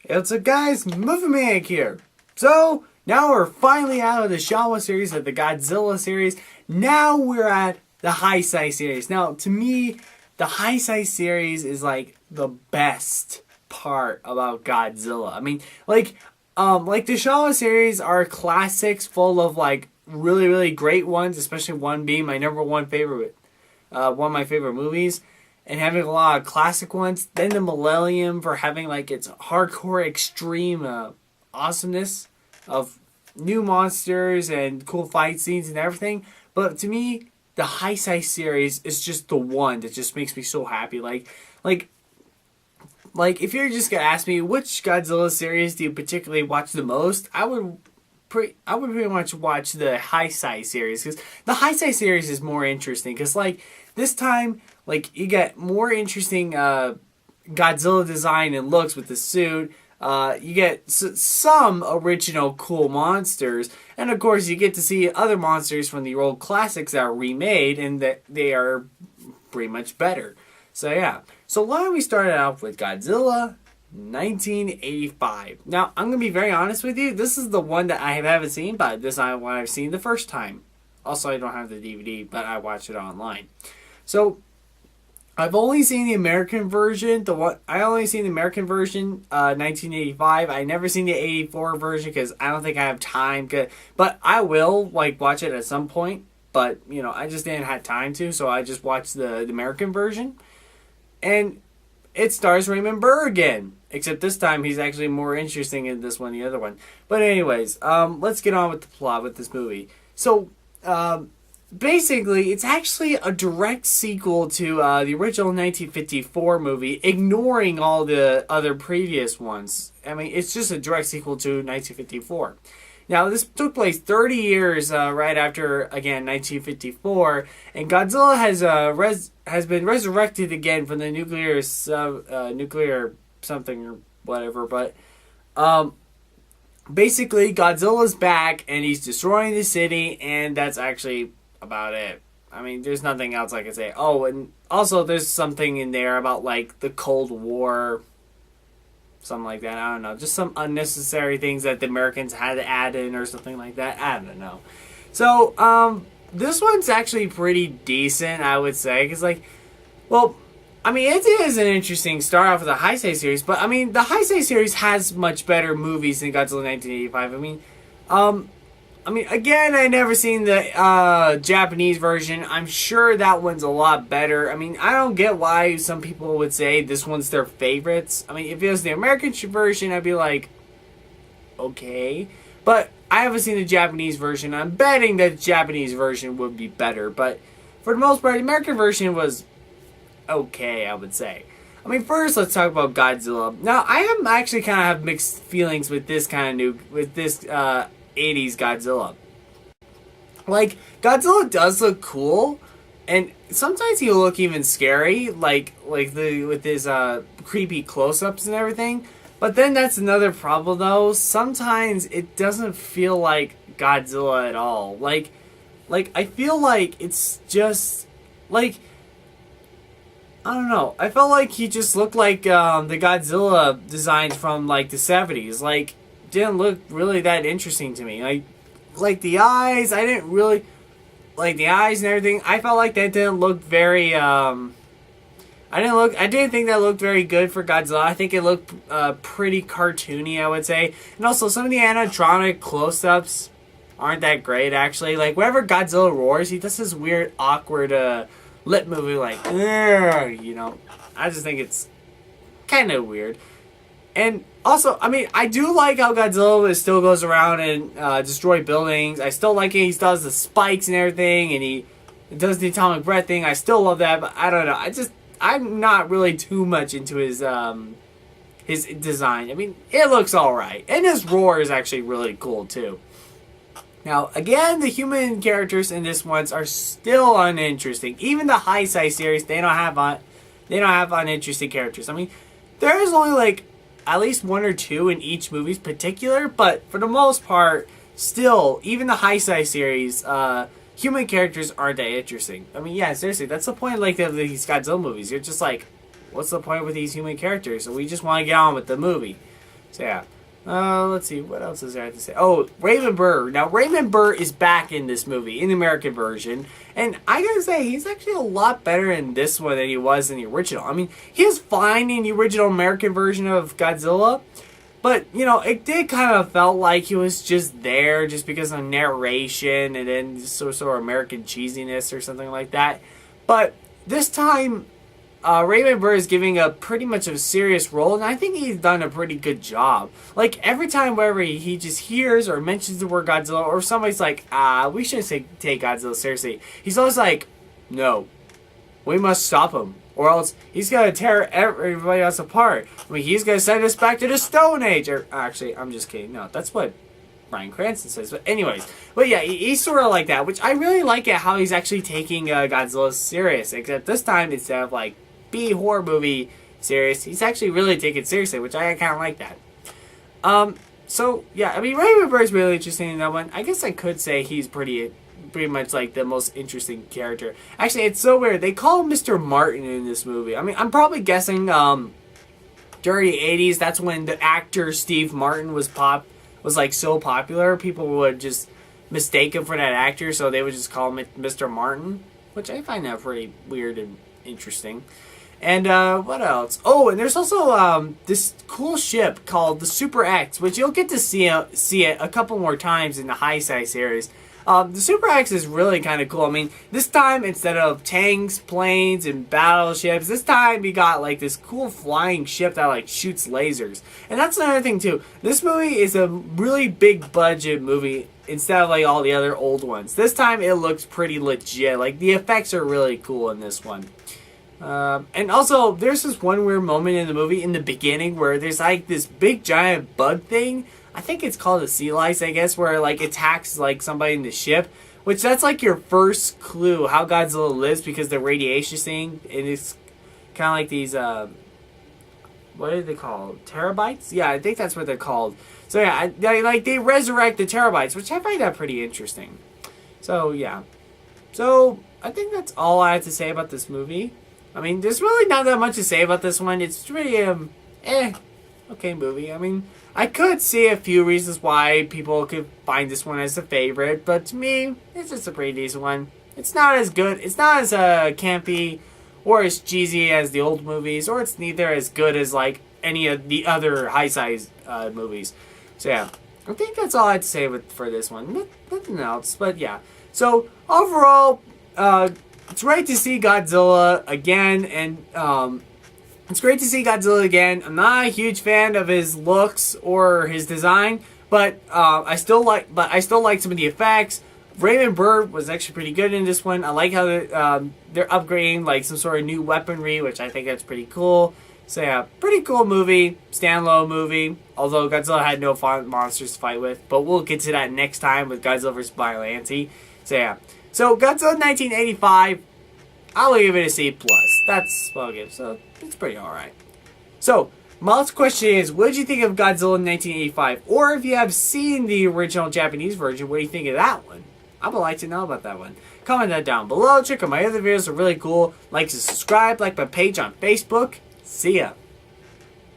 What's up, guys? Maniac here. So, now we're finally out of the Showa series, of the Godzilla series. Now we're at the Hesiei series. Now, to me, the Hesiei series is like the best part about Godzilla. I mean, like the Showa series are classics full of like really, really great ones, especially one being my number one favorite, one of my favorite movies. And having a lot of classic ones. Then the Millennium for having like its hardcore extreme awesomeness of new monsters and cool fight scenes and everything. But to me, the Hesiei series is just the one that just makes me so happy. Like if you're just gonna ask me which Godzilla series do you particularly watch the most, I would pretty much watch the Hesiei series, because the Hesiei series is more interesting. Because like this time, like you get more interesting Godzilla design and looks with the suit. You get some original cool monsters, and of course you get to see other monsters from the old classics that are remade, and that they are pretty much better. So yeah. So why don't we start out with Godzilla 1985. Now, I'm going to be very honest with you. This is the one that I haven't seen, but this is what I've seen the first time. Also, I don't have the DVD, but I watched it online. So, I've only seen the American version. 1985. I never seen the 84 version because I don't think I have time. But I will like watch it at some point. But you know, I just didn't have time to, so I just watched the American version, and it stars Raymond Burr again. Except this time he's actually more interesting in this one than the other one. But anyways, let's get on with the plot with this movie. So, basically, it's actually a direct sequel to the original 1954 movie, ignoring all the other previous ones. I mean, it's just a direct sequel to 1954. Now, this took place 30 years right after, again, 1954, and Godzilla has been resurrected again from the nuclear something or whatever. But basically, Godzilla's back, and he's destroying the city, and that's actually about it. I mean, there's nothing else I can say. Oh, and also there's something in there about like the Cold War. Something like that. I don't know. Just some unnecessary things that the Americans had to add in or something like that. I don't know. So, this one's actually pretty decent, I would say. Because, like, well, I mean, it is an interesting start off with the Hesiei series. But, I mean, the Hesiei series has much better movies than Godzilla 1985. I mean, again, I never seen the Japanese version. I'm sure that one's a lot better. I mean, I don't get why some people would say this one's their favorites. I mean, if it was the American version, I'd be like, okay. But I haven't seen the Japanese version. I'm betting that the Japanese version would be better. But for the most part, the American version was okay, I would say. I mean, first, let's talk about Godzilla. Now, I am actually kind of have mixed feelings with this kind of with this 80s Godzilla. Like, Godzilla does look cool, and sometimes he'll look even scary, with his creepy close-ups and everything. But then that's another problem, though. Sometimes it doesn't feel like Godzilla at all. Like I feel like it's just like, I don't know. I felt like he just looked like the Godzilla designs from like the 70s. Like, didn't look really that interesting to me. Like the eyes, I didn't really like the eyes and everything. I felt like that didn't look very I didn't think that looked very good for Godzilla. I think it looked pretty cartoony, I would say. And also some of the animatronic close-ups aren't that great, actually. Like whenever Godzilla roars, he does this weird awkward lip movie like, you know. I just think it's kind of weird. And also, I mean, I do like how Godzilla still goes around and destroy buildings. I still like it. He does the spikes and everything, and he does the atomic breath thing. I still love that, but I don't know. I'm not really too much into his design. I mean, it looks alright. And his roar is actually really cool, too. Now, again, the human characters in this ones are still uninteresting. Even the Hesiei series, they don't have uninteresting characters. I mean, there is only like at least one or two in each movie's particular, but for the most part, still, even the Hesiei series, human characters aren't that interesting. I mean, yeah, seriously, that's the point like of these Godzilla movies. You're just like, what's the point with these human characters? So we just want to get on with the movie. So yeah. Let's see, what else is there I have to say? Oh, Raymond Burr. Now, Raymond Burr is back in this movie, in the American version. And I gotta say, he's actually a lot better in this one than he was in the original. I mean, he was fine in the original American version of Godzilla. But, you know, it did kind of felt like he was just there just because of narration and then sort of American cheesiness or something like that. But this time, Raymond Burr is giving a pretty much of a serious role, and I think he's done a pretty good job. Like, every time wherever he just hears or mentions the word Godzilla, or somebody's like, we shouldn't take Godzilla seriously, he's always like, no, we must stop him, or else he's going to tear everybody else apart. I mean, he's going to send us back to the Stone Age. Or, actually, I'm just kidding. No, that's what Bryan Cranston says. But anyways, but yeah, he's sort of like that, which I really like it, how he's actually taking Godzilla serious, except this time, instead of, like, B horror movie serious, he's actually really taken seriously, which I kind of like that. So yeah, I mean, Raymond Burr is really interesting in that one. I guess I could say he's pretty much like the most interesting character. Actually, it's so weird. They call him Mr. Martin in this movie. I mean, I'm probably guessing during the 80s, that's when the actor Steve Martin was like so popular, people would just mistake him for that actor, so they would just call him Mr. Martin, which I find that pretty weird and interesting. And what else? Oh, and there's also this cool ship called the Super X, which you'll get to see it a couple more times in the Hesiei series. The Super X is really kind of cool. I mean, this time, instead of tanks, planes, and battleships, this time we got, like, this cool flying ship that, like, shoots lasers. And that's another thing, too. This movie is a really big budget movie instead of, like, all the other old ones. This time, it looks pretty legit. Like, the effects are really cool in this one. And also, there's this one weird moment in the movie in the beginning where there's like this big giant bug thing. I think it's called a sea lice, I guess, where like attacks like somebody in the ship. Which that's like your first clue how Godzilla lives, because the radiation thing, and it's kind of like these, what are they called? Terabytes? Yeah, I think that's what they're called. So yeah, they resurrect the terabytes, which I find that pretty interesting. So yeah. So I think that's all I have to say about this movie. I mean, there's really not that much to say about this one. It's pretty, okay movie. I mean, I could see a few reasons why people could find this one as a favorite, but to me, it's just a pretty decent one. It's not as good. It's not as campy or as cheesy as the old movies, or it's neither as good as, like, any of the other high-size movies. So, yeah. I think that's all I had to say for this one. Nothing else, but yeah. So, overall, it's great to see Godzilla again, and it's great to see Godzilla again. I'm not a huge fan of his looks or his design, but I still like some of the effects. Raymond Burr was actually pretty good in this one. I like how they're upgrading like some sort of new weaponry, which I think that's pretty cool. So yeah, pretty cool movie, standalone movie. Although Godzilla had no monsters to fight with, but we'll get to that next time with Godzilla vs. Biollante. So yeah. So, Godzilla 1985, I'll give it a C+. That's what I'll give. So, it's pretty alright. So, my last question is, what did you think of Godzilla 1985? Or if you have seen the original Japanese version, what do you think of that one? I would like to know about that one. Comment that down below. Check out my other videos. They're really cool. Like to subscribe. Like my page on Facebook. See ya.